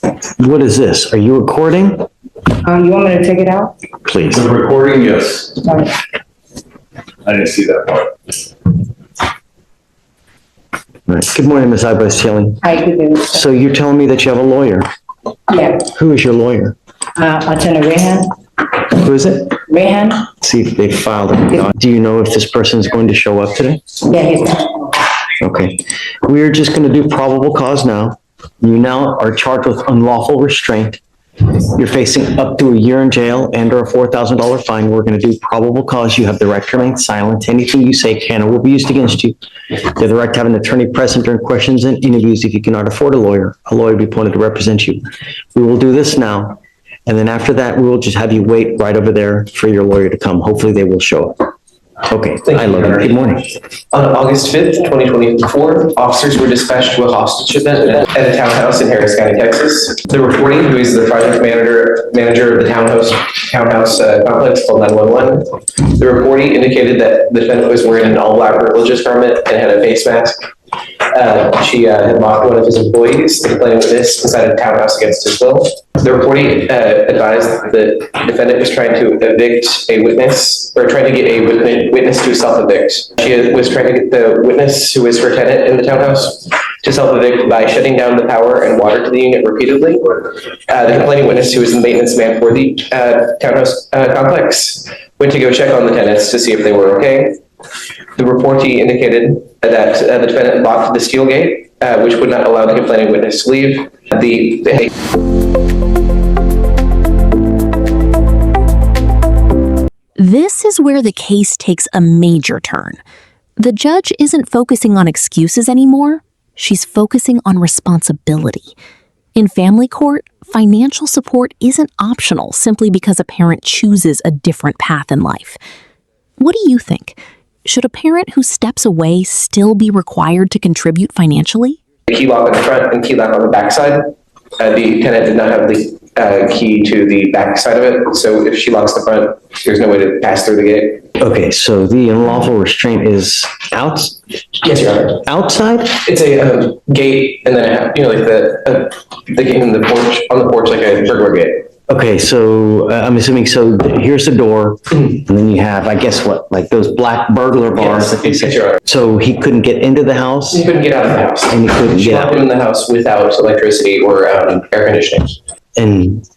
What is this? Are you recording? You want me to take it out? Please. The recording, yes. Sorry. I didn't see that part. All right. Good morning, Ms. Ibos-Tilling. Hi, good news. So you're telling me that you have a lawyer? Yeah, Who is your lawyer? Attorney Rehan. Who is it? Rehan? See if they filed it. Do you know if this person is going to show up today? Yeah, he's, Okay. We're just going to do probable cause now. You now are charged with unlawful restraint. You're facing up to a year in jail and or a $4,000 fine. We're going to do probable cause. You have the right to remain silent. Anything you say can or will be used against you. You have the right to have an attorney present during questions and interviews. If you cannot afford a lawyer will be appointed to represent you. We will do this now. And then after that, we will just have you wait right over there for your lawyer to come. Hopefully they will show up. Okay, I love it. Good morning. On August 5th, 2024, officers were dispatched to a hostage event at a townhouse in Harris County, Texas. The reporting, who is the project manager of the townhouse complex, called 911. The reporting indicated that the defendant was wearing an all-black religious garment and had a face mask. She had locked one of his employees, the complainant witness, inside a townhouse against his will. The reporting advised that the defendant was trying to evict a witness, or trying to get a witness to self-evict. She was trying to get the witness, who is her tenant in the townhouse, to self-evict by shutting down the power and water to the unit repeatedly. The complaining witness, who is the maintenance man for the townhouse complex, went to go check on the tenants to see if they were okay. The reportee indicated that the defendant locked the steel gate, which would not allow the complaining witness to leave. This is where the case takes a major turn. The judge isn't focusing on excuses anymore. She's focusing on responsibility. In family court, financial support isn't optional simply because a parent chooses a different path in life. What do you think? Should a parent who steps away still be required to contribute financially? Key lock on the front and key lock on the back side. The tenant did not have the key to the back side of it, so if she locks the front, there's no way to pass through the gate. Okay, so the unlawful restraint is out? Yes, Your Honor. Outside? It's a gate, and then like the gate in the porch, on the porch, like a burglar gate. Okay, so I'm assuming, here's the door, and then you have, I guess what, like those black burglar bars that they say. Yes, So he couldn't get into the house? He couldn't get out of the house. And he couldn't She get locked out? him in the house without electricity or air conditioning. And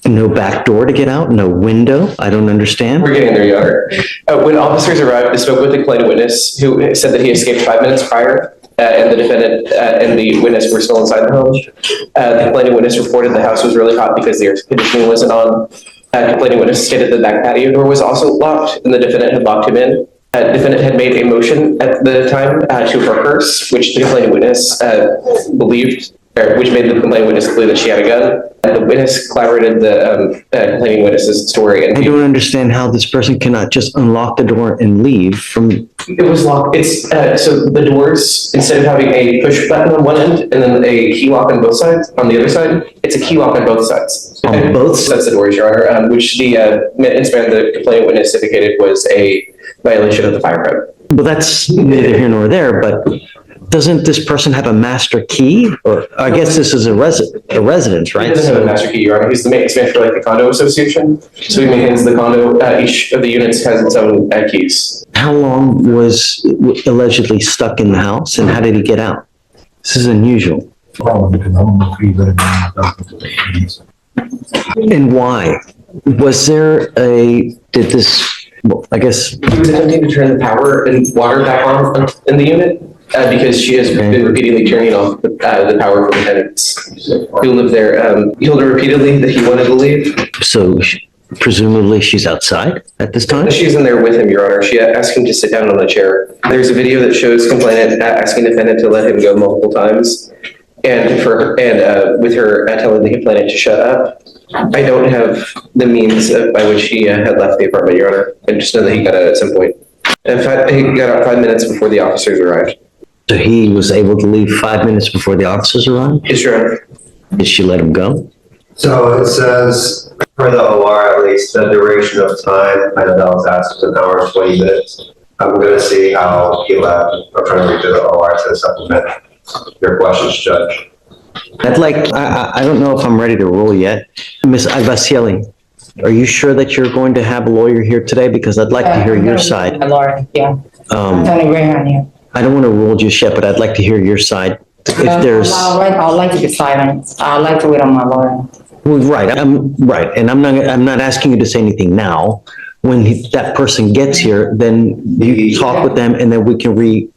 no back door to get out? No window? I don't understand. We're getting there, Your Honor. When officers arrived, they spoke with the complaining witness, who said that he escaped 5 minutes prior, and the defendant and the witness were still inside the home. The complaining witness reported the house was really hot because the air conditioning wasn't on. Complaining witness stated the back patio door was also locked, and the defendant had locked him in. The defendant had made a motion at the time to her purse, which the complaining witness believed, or which made the complaining witness believe that she had a gun. The witness collaborated the complaining witness's story. And I don't understand how this person cannot just unlock the door and leave from... It was locked. It's so the doors, instead of having a push button on one end and then a key lock on both sides, on the other side, it's a key lock on both sides. On both sides? That's the doors, Your Honor, which the maintenance man, the complaining witness, indicated was a violation of the fire code. Well, that's neither here nor there, but doesn't this person have a master key? Or I guess this is a residence, right? He doesn't have a master key, Your Honor. He's the maintenance man for the condo association. So he maintains the condo. Each of the units has its own keys. How long was allegedly stuck in the house and how did he get out? This is unusual. And why? Was there I guess... He was attempting to turn the power and water back on in the unit because she has been repeatedly turning off the power for the tenants who live there. He told her repeatedly that he wanted to leave. So presumably she's outside at this time? She's in there with him, Your Honor. She asked him to sit down on a chair. There's a video that shows complainant asking defendant to let him go multiple times, and with her telling the complainant to shut up. I don't have the means by which he had left the apartment, Your Honor. I just know that he got out at some point. In fact, he got out 5 minutes before the officers arrived. So he was able to leave 5 minutes before the officers arrived? Yes, Your Honor. Did she let him go? So it says, for the OR at least, the duration of time, I know that was asked, was an hour and 20 minutes. I'm going to see how he left. I'm trying to read through the OR to supplement your questions, Judge. I don't know if I'm ready to rule yet. Ms. Agbacieli, are you sure that you're going to have a lawyer here today? Because I'd like to hear your side. My lawyer, yeah. Attorney Rehan, yeah. I don't want to rule just yet, but I'd like to hear your side. If there's, I'd like to be silent. I'd like to wait on my lawyer. well, right, and I'm not asking you to say anything now. When that person gets here, then you talk with them and then we can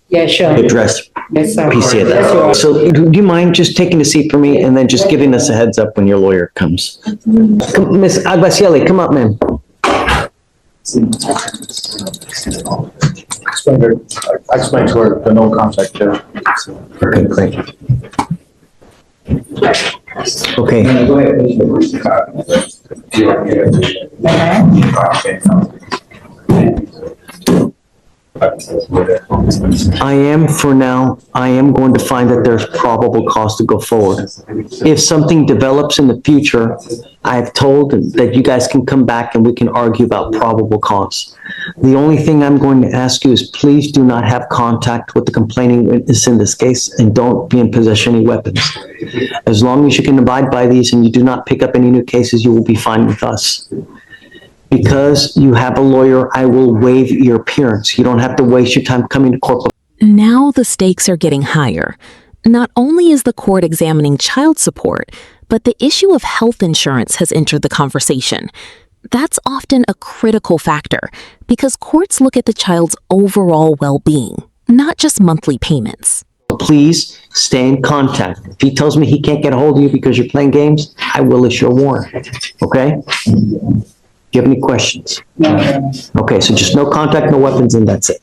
Yeah, sure. readdress Yes, sir. PC of Yes, that. sir. So do you mind just taking a seat for me and then just giving us a heads up when your lawyer comes? Ms. Agbacieli, come up, ma'am. I explained to her the no contact there. Okay, great. Okay, I am going to find that there's probable cause to go forward. If something develops in the future, I've told that you guys can come back and we can argue about probable cause. The only thing I'm going to ask you is please do not have contact with the complaining witness in this case and don't be in possession of any weapons. As long as you can abide by these and you do not pick up any new cases, you will be fine with us. Because you have a lawyer, I will waive your appearance. You don't have to waste your time coming to court. Now the stakes are getting higher. Not only is the court examining child support, but the issue of health insurance has entered the conversation. That's often a critical factor because courts look at the child's overall well-being, not just monthly payments. Please stay in contact. If he tells me he can't get a hold of you because you're playing games, I will issue a warrant, okay? Do you have any questions? Okay, so just no contact, no weapons, and that's it.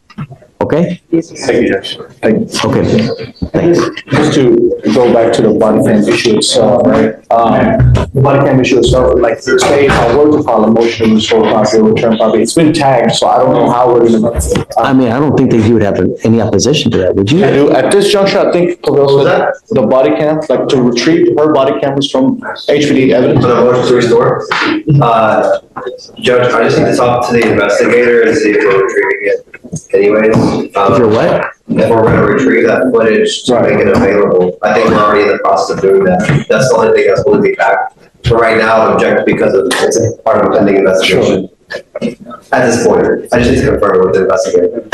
Okay? Thank you, Judge. Thank you. Okay, thanks. Just to go back to the body cam issue itself, right? The body cam issue itself, like, say if I were to file a motion to restore property or return property, it's been tagged, so I don't know how we're gonna. I mean, I don't think that you would have any opposition to that, would you? At this juncture, I think the body cam, like to retrieve her body cameras from HPD evidence. On a motion to restore, Judge, I just need to talk to the investigator and see if we're retrieving it anyways. If you're what? If we're gonna retrieve that footage to make it available, I think we're already in the process of doing that. That's the only thing that's holding me back. But right now, I'm objecting because it's part of a pending investigation. At this point, I just need to confirm with the investigator.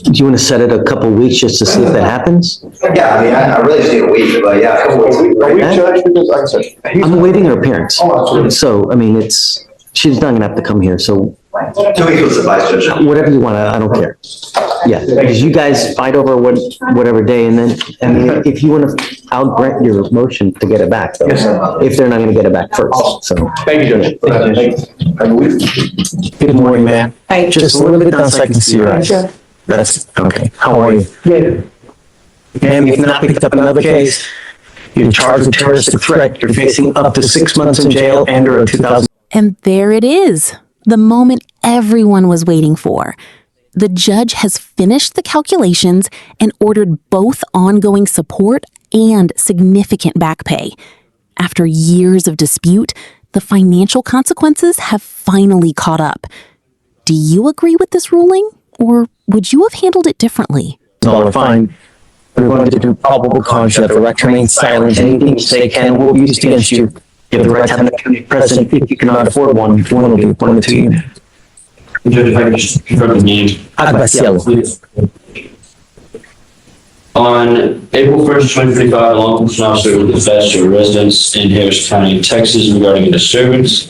Do you want to set it a couple weeks just to see if that happens? Yeah, I mean, I really just need a week, but yeah, a couple weeks. Are we Right? judged because, like I said, I'm awaiting her appearance. Oh, absolutely. So, I mean, she's not gonna have to come here, so 2 weeks will suffice, Judge. whatever you want, I don't care. Yeah, because you guys fight over whatever day, and then, I mean, if you want to, I'll grant your motion to get it back, though. Yes, sir. If they're not gonna get it back first, so. Thank you, Judge. Thank you. Good morning, ma'am. Hey, Just a little bit down so I can see your eyes. Sure. That's, okay. How are you? Good. Ma'am, you've not picked up another case. You're charged with terroristic threat. You're facing up to 6 months in jail and or a 2,000. And there it is, the moment everyone was waiting for. The judge has finished the calculations and ordered both ongoing support and significant back pay. After years of dispute, the financial consequences have finally caught up. Do you agree with this ruling, or would you have handled it differently? $1 fine. We're going to do probable cause. You have the right to remain silent. Anything you say can will be used against you. You have the right to have an attorney present if you cannot afford one. One will be appointed to you. Judge, if I could just confirm the name. Agbacieli. On April 1st, 2025, a law enforcement officer was dispatched to a residence in Harris County, Texas regarding a disturbance.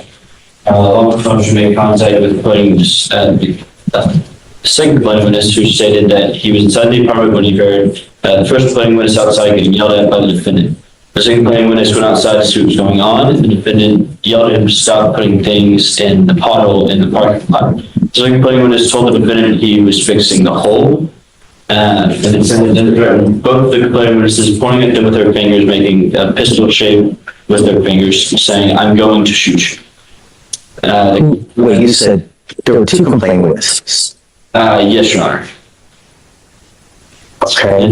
Law enforcement officer made contact with the second complaining witness who stated that he was inside the apartment when he heard the first complaining witness outside getting yelled at by the defendant. The second complaining witness went outside to see what was going on, and the defendant yelled at him to stop putting things in the pothole in the parking lot. The second complaining witness told the defendant he was fixing the hole. And then threatened both the complaining witnesses, pointing at them with their fingers, making a pistol shape with their fingers, saying, "I'm going to shoot you." Wait, you said there were 2 complaining witnesses. Yes, Your Honor. Okay.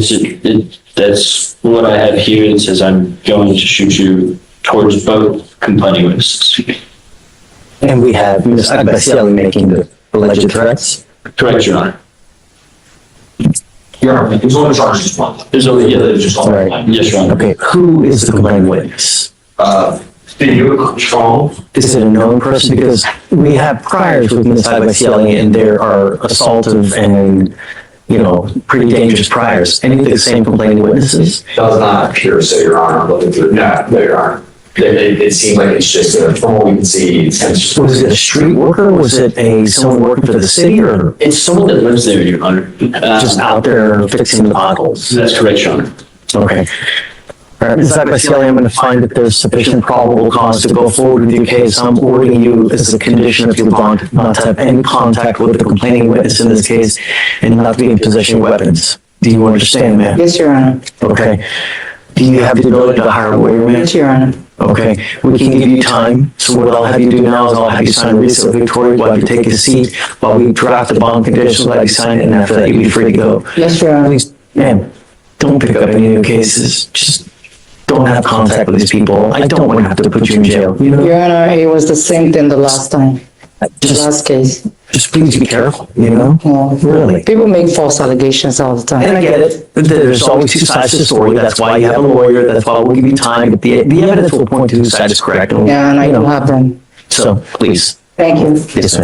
That's what I have here. It says, "I'm going to shoot you," towards both complaining witnesses. And we have Ms. Agbacieli making the alleged threats. Correct, Your Honor. Your Honor, there's only charges just one. There's only, yeah, there's just All right. Yes, Your Honor. Okay, who is the complaining witness? Steve Strong. Is it a known person? Because we have priors with Ms. Agbacieli, and there are assaultive and, you know, pretty dangerous priors. Any of the same complaining witnesses? Does not appear so, Your Honor. I'm looking through. No, Your Honor. It seems like it's just, from what we can see, it's kind of just. Was it a street worker? Was it someone working for the city, or It's someone that lives there, Your Honor. just out there fixing the potholes? That's correct, Your Honor. Okay. All right, Ms. Agbacieli, I'm going to find that there's sufficient probable cause to go forward with your case. I'm ordering you as a condition of your bond not to have any contact with the complaining witness in this case and not to be in possession of weapons. Do you understand, ma'am? Yes, Your Honor. Okay. Do you have the ability to hire a lawyer, ma'am? Yes, Your Honor. Okay, we can give you time, so what I'll have you do now is I'll have you sign a receipt of Victoria while you take a seat, while we draft the bond conditions, let you sign it, and after that, you'll be free to go. Yes, Your Honor. Please, ma'am, don't pick up any new cases, just don't have contact with these people. I don't want to have to put you in jail, you know? Your Honor, it was the same thing the last time, the last case. Just please be careful, you know? Yeah. Really. People make false allegations all the And time. I get it, there's always two sides to the story, that's why you have a lawyer, that's why we'll give you time, but the evidence will point to whose side is correct. Yeah, and I you know. don't have them. So, please. Thank you. Yes, ma'am.